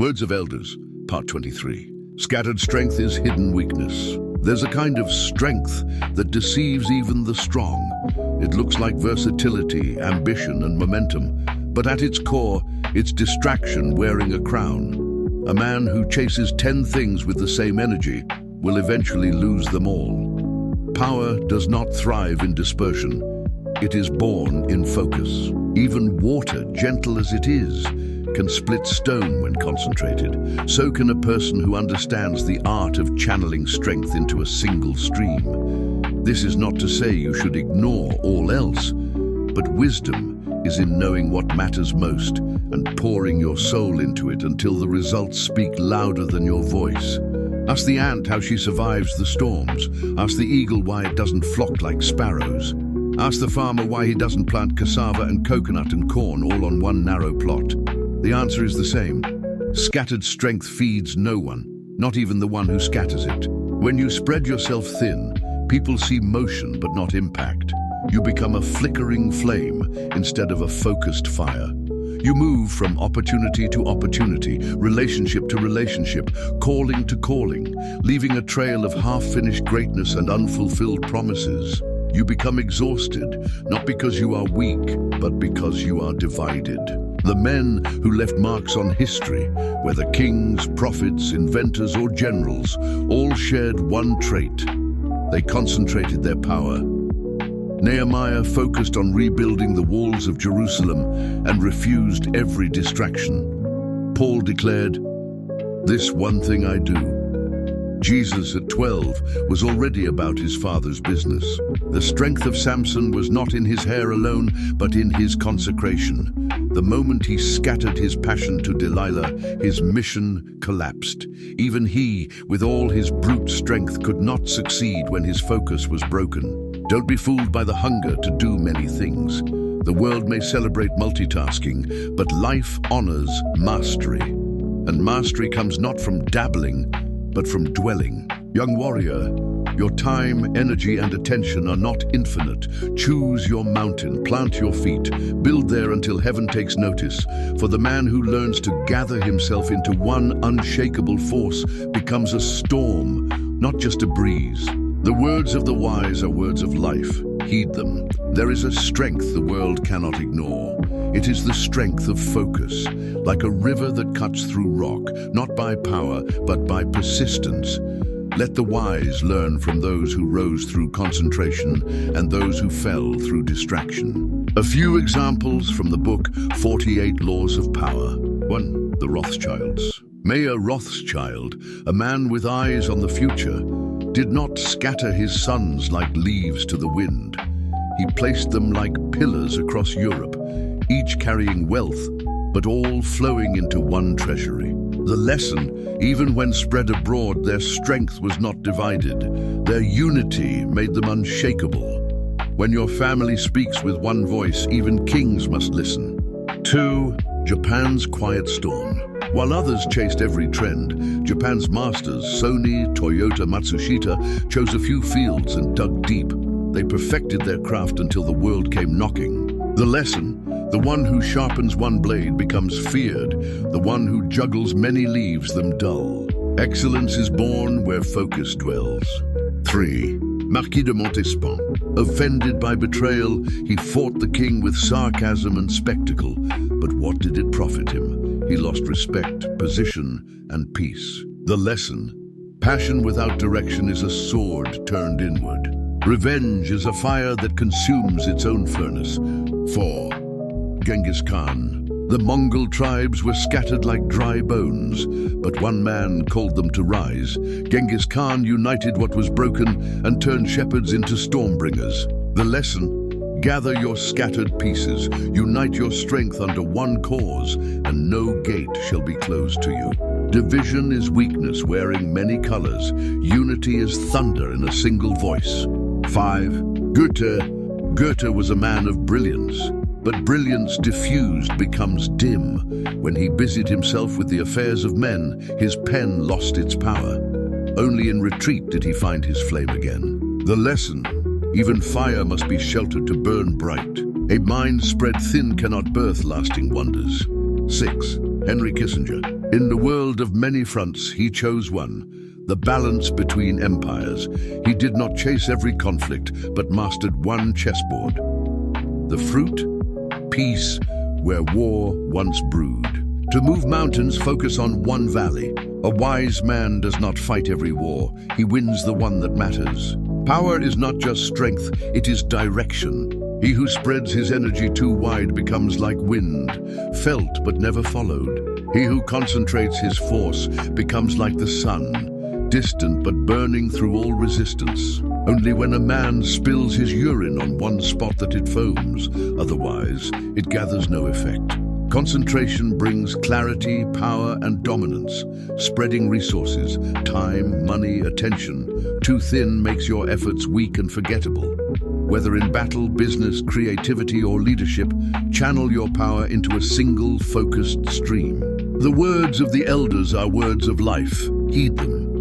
Words of Elders, Part 23. Scattered strength is hidden weakness. There's a kind of strength that deceives even the strong. It looks like versatility, ambition, and momentum, but at its core, it's distraction wearing a crown. A man who chases 10 things with the same energy will eventually lose them all. Power does not thrive in dispersion. It is born in focus. Even water, gentle as it is, can split stone when concentrated. So can a person who understands the art of channeling strength into a single stream. This is not to say you should ignore all else, but wisdom is in knowing what matters most and pouring your soul into it until the results speak louder than your voice. Ask the ant how she survives the storms. Ask the eagle why it doesn't flock like sparrows. Ask the farmer why he doesn't plant cassava and coconut and corn all on one narrow plot. The answer is the same. Scattered strength feeds no one, not even the one who scatters it. When you spread yourself thin, people see motion but not impact. You become a flickering flame instead of a focused fire. You move from opportunity to opportunity, relationship to relationship, calling to calling, leaving a trail of half-finished greatness and unfulfilled promises. You become exhausted, not because you are weak, but because you are divided. The men who left marks on history, whether kings, prophets, inventors, or generals, all shared one trait. They concentrated their power. Nehemiah focused on rebuilding the walls of Jerusalem and refused every distraction. Paul declared, "This one thing I do." Jesus at 12 was already about his Father's business. The strength of Samson was not in his hair alone, but in his consecration. The moment he scattered his passion to Delilah, his mission collapsed. Even he, with all his brute strength, could not succeed when his focus was broken. Don't be fooled by the hunger to do many things. The world may celebrate multitasking, but life honors mastery. And mastery comes not from dabbling, but from dwelling. Young warrior, your time, energy, and attention are not infinite. Choose your mountain, plant your feet, build there until heaven takes notice. For the man who learns to gather himself into one unshakable force becomes a storm, not just a breeze. The words of the wise are words of life. Heed them. There is a strength the world cannot ignore. It is the strength of focus, like a river that cuts through rock, not by power, but by persistence. Let the wise learn from those who rose through concentration and those who fell through distraction. A few examples from the book 48 Laws of Power. 1. The Rothschilds. Mayor Rothschild, a man with eyes on the future, did not scatter his sons like leaves to the wind. He placed them like pillars across Europe, each carrying wealth, but all flowing into one treasury. The lesson, even when spread abroad, their strength was not divided. Their unity made them unshakable. When your family speaks with one voice, even kings must listen. 2. Japan's quiet storm. While others chased every trend, Japan's masters, Sony, Toyota, Matsushita, chose a few fields and dug deep. They perfected their craft until the world came knocking. The lesson, the one who sharpens one blade becomes feared. The one who juggles many leaves them dull. Excellence is born where focus dwells. 3. Marquis de Montespan. Offended by betrayal, he fought the king with sarcasm and spectacle. But what did it profit him? He lost respect, position, and peace. The lesson, passion without direction is a sword turned inward. Revenge is a fire that consumes its own furnace. 4. Genghis Khan. The Mongol tribes were scattered like dry bones, but one man called them to rise. Genghis Khan united what was broken and turned shepherds into stormbringers. The lesson, gather your scattered pieces, unite your strength under one cause, and no gate shall be closed to you. Division is weakness wearing many colors. Unity is thunder in a single voice. 5. Goethe was a man of brilliance. But brilliance diffused becomes dim. When he busied himself with the affairs of men, his pen lost its power. Only in retreat did he find his flame again. The lesson, even fire must be sheltered to burn bright. A mind spread thin cannot birth lasting wonders. 6. Henry Kissinger. In the world of many fronts, he chose one, the balance between empires. He did not chase every conflict, but mastered one chessboard. The fruit? Peace, where war once brewed. To move mountains, focus on one valley. A wise man does not fight every war. He wins the one that matters. Power is not just strength, it is direction. He who spreads his energy too wide becomes like wind, felt but never followed. He who concentrates his force becomes like the sun, distant but burning through all resistance. Only when a man spills his urine on one spot that it foams, otherwise it gathers no effect. Concentration brings clarity, power, and dominance, spreading resources, time, money, attention. Too thin makes your efforts weak and forgettable. Whether in battle, business, creativity, or leadership, channel your power into a single, focused stream. The words of the elders are words of life. Heed them.